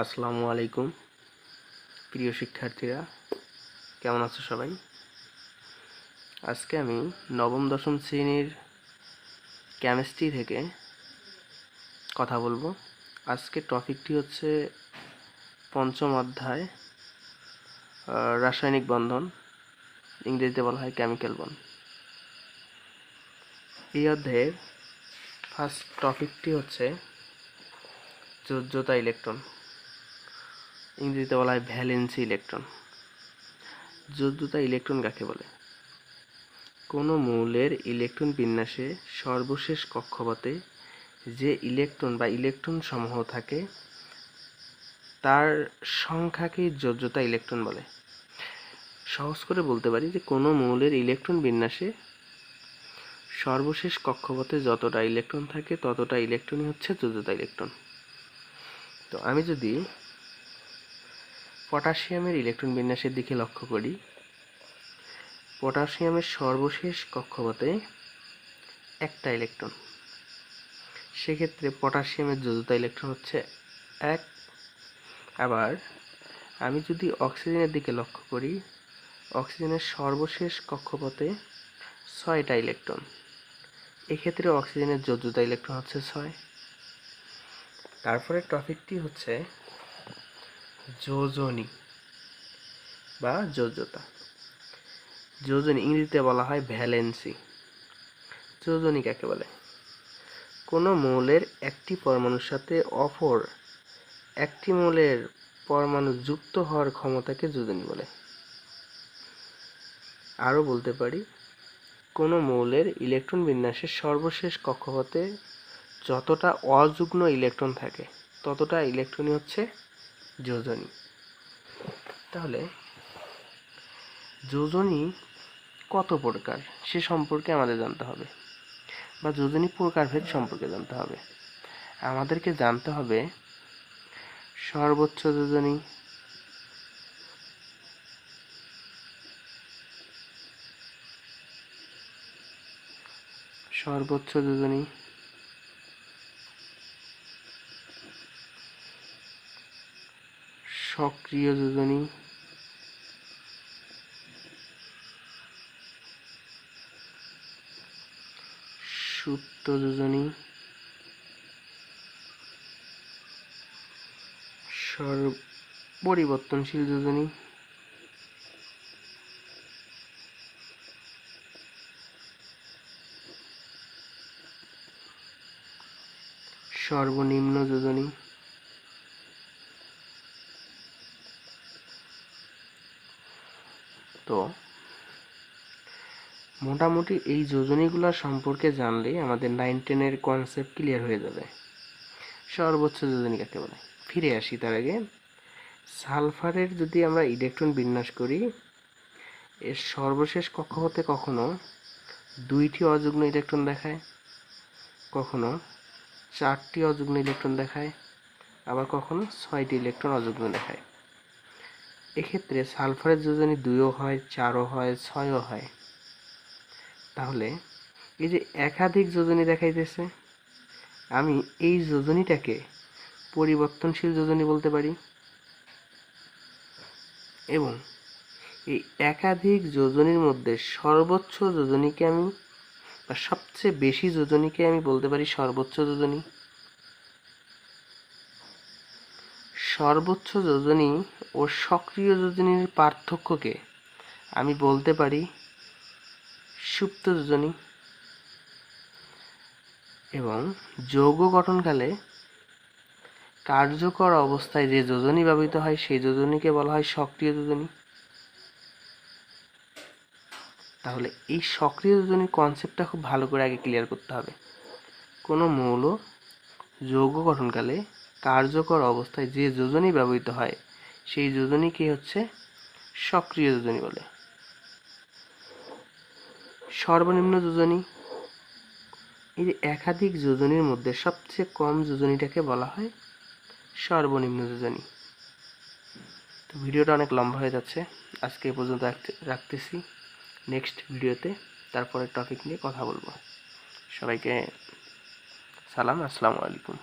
আসসালামু আলাইকুম প্রিয় শিক্ষার্থীরা, কেমন আছো সবাই? আজকে আমি নবম দশম শ্রেণীর কেমিস্ট্রি থেকে কথা বলবো। আজকে টপিকটি হচ্ছে পঞ্চম অধ্যায় রাসায়নিক বন্ধন, ইংরেজিতে বলা হয় কেমিক্যাল বন্ড। এই অধ্যায়ের ফার্স্ট টপিকটি হচ্ছে যোজ্যতা ইলেকট্রন, ইংরেজিতে বলা হয় ভ্যালেন্সি ইলেকট্রন। যোজ্যতা ইলেকট্রন কাকে বলে? কোনো মৌলের ইলেকট্রন বিন্যাসে সর্বশেষ কক্ষপথে যে ইলেকট্রন বা ইলেকট্রন সমূহ থাকে তার সংখ্যাকেই যোজ্যতা ইলেকট্রন বলে। সহজ করে বলতে পারি যে কোনো মৌলের ইলেকট্রন বিন্যাসে সর্বশেষ কক্ষপথে যতটা ইলেকট্রন থাকে ততটা ইলেকট্রনই হচ্ছে যোজ্যতা ইলেকট্রন। তো আমি যদি পটাশিয়ামের ইলেকট্রন বিন্যাসের দিকে লক্ষ্য করি, পটাশিয়ামের সর্বশেষ কক্ষপথে একটা ইলেকট্রন, সেক্ষেত্রে পটাশিয়ামের যোজ্যতা ইলেকট্রন হচ্ছে 1। আবার আমি যদি অক্সিজেনের দিকে লক্ষ্য করি, অক্সিজেনের সর্বশেষ কক্ষপথে 6টা ইলেকট্রন, এক্ষেত্রে অক্সিজেনের যোজ্যতা ইলেকট্রন হচ্ছে 6। তারপরে টপিকটি হচ্ছে যোজনী বা যোজ্যতা। যোজনী ইংরেজিতে বলা হয় ভ্যালেন্সি। যোজনী কাকে বলে? কোনো মৌলের একটি পরমাণুর সাথে অপর একটি মৌলের পরমাণু যুক্ত হওয়ার ক্ষমতাকে যোজনী বলে। আরও বলতে পারি, কোনো মৌলের ইলেকট্রন বিন্যাসের সর্বশেষ কক্ষপথে যতটা অযুগ্ম ইলেকট্রন থাকে ততটা ইলেকট্রনই হচ্ছে যোজনী। তাহলে যোজনী কত প্রকার সে সম্পর্কে আমাদের জানতে হবে, বা যোজনী প্রকারভেদ সম্পর্কে জানতে হবে। আমাদেরকে জানতে হবে সর্বোচ্চ যোজনী, সর্বোচ্চ যোজনী, সক্রিয় যোজনী, সুপ্ত যোজনী, পরিবর্তনশীল যোজনী, সর্বনিম্ন যোজনী। তো মোটামুটি এই যোজনীগুলো সম্পর্কে জানলেই আমাদের 9-10-এর কনসেপ্ট ক্লিয়ার হয়ে যাবে। সর্বোচ্চ যোজনী কাকে বলে? ফিরে আসি তার আগে। সালফারের যদি আমরা ইলেকট্রন বিন্যাস করি, এর সর্বশেষ কক্ষপথে কখনো 2টি অযুগ্ম ইলেকট্রন দেখায়, কখনো 4টি অযুগ্ম ইলেকট্রন দেখায়, আবার কখনো 6টি ইলেকট্রন অযুগ্ম দেখায়। এক্ষেত্রে সালফারের যোজনী 2ও হয়, 4ও হয়, 6ও হয়। তাহলে এই যে একাধিক যোজনী দেখাইতেছে, আমি এই যোজনীটাকে পরিবর্তনশীল যোজনী বলতে পারি। এবং এই একাধিক যোজনীর মধ্যে সর্বোচ্চ যোজনীকে আমি, বা সবচেয়ে বেশি যোজনীকে আমি বলতে পারি সর্বোচ্চ যোজনী। সর্বোচ্চ যোজনী ও সক্রিয় যোজনীর পার্থক্যকে আমি বলতে পারি সুপ্ত যোজনী। এবং যৌগ গঠনকালে কার্যকর অবস্থায় যে যোজনী ব্যবহৃত হয় সেই যোজনীকে বলা হয় সক্রিয় যোজনী। তাহলে এই সক্রিয় যোজনীর কনসেপ্টটা খুব ভালো করে আগে ক্লিয়ার করতে হবে। কোনো মৌল যৌগ গঠনকালে কার্যকর অবস্থায় যে যোজনী ব্যবহৃত হয় সেই যোজনীকে হচ্ছে সক্রিয় যোজনী বলে। সর্বনিম্ন যোজনী, এই যে একাধিক যোজনীর মধ্যে সবচেয়ে কম যোজনীটাকে বলা হয় সর্বনিম্ন যোজনী। তো ভিডিওটা অনেক লম্বা হয়ে যাচ্ছে, আজকে এই পর্যন্ত রাখতেছি। নেক্সট ভিডিওতে তারপরে টপিক নিয়ে কথা বলবো। সবাইকে সালাম, আসসালামু আলাইকুম।